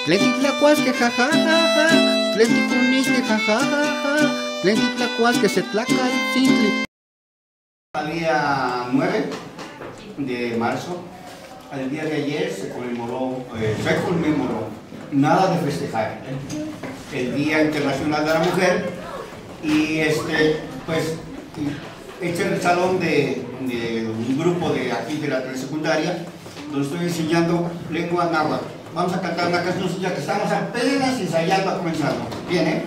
Tletitlacuasque jajajaja, tleticunisque jajajaja, tletitlacuasque setlacaltzintli. Día 9 de marzo, el día de ayer se conmemoró nada de festejar, el Día Internacional de la Mujer, y pues este es el salón de un grupo de aquí de la telesecundaria, donde estoy enseñando lengua náhuatl. Vamos a cantar una cancioncilla que estamos apenas ensayando a comenzar. Bien, ¿eh?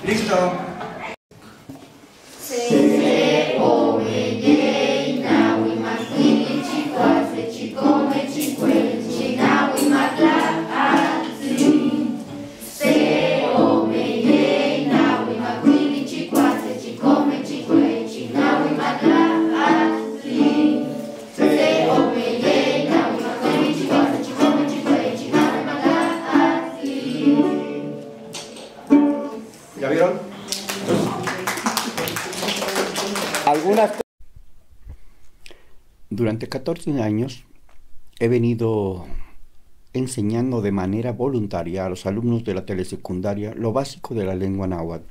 Listo. ¿Ya vieron? Durante 14 años he venido enseñando de manera voluntaria a los alumnos de la telesecundaria lo básico de la lengua náhuatl.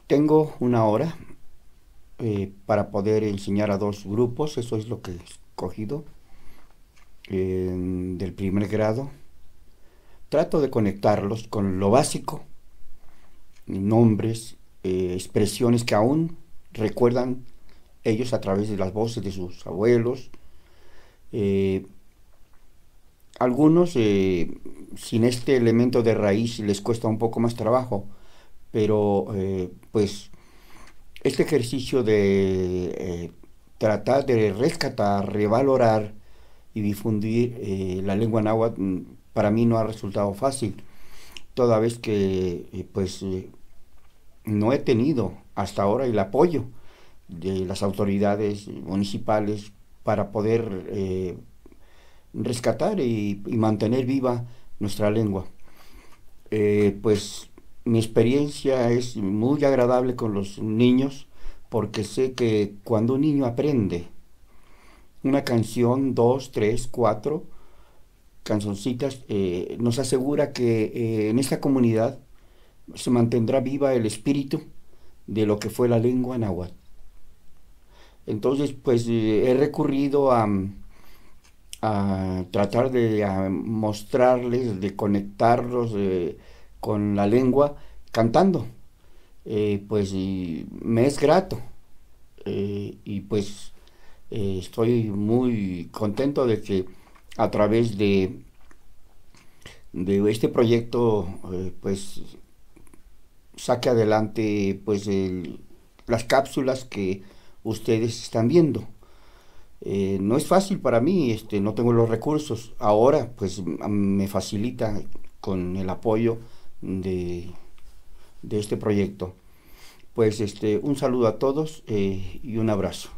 Tengo una hora para poder enseñar a 2 grupos, eso es lo que he escogido, del primer grado. Trato de conectarlos con lo básico, nombres, expresiones que aún recuerdan ellos a través de las voces de sus abuelos. Algunos sin este elemento de raíz les cuesta un poco más trabajo, pero pues este ejercicio de tratar de rescatar, revalorar y difundir la lengua náhuatl para mí no ha resultado fácil, toda vez que no he tenido hasta ahora el apoyo de las autoridades municipales para poder rescatar y mantener viva nuestra lengua. Pues mi experiencia es muy agradable con los niños, porque sé que cuando un niño aprende una canción, 2, 3, 4 canzoncitas, nos asegura que en esta comunidad se mantendrá viva el espíritu de lo que fue la lengua náhuatl. Entonces, pues he recurrido a tratar de mostrarles, de conectarlos con la lengua cantando. Pues me es grato y pues estoy muy contento de que a través de este proyecto pues saque adelante pues las cápsulas que ustedes están viendo. No es fácil para mí, no tengo los recursos. Ahora pues me facilita con el apoyo de este proyecto. Pues un saludo a todos y un abrazo.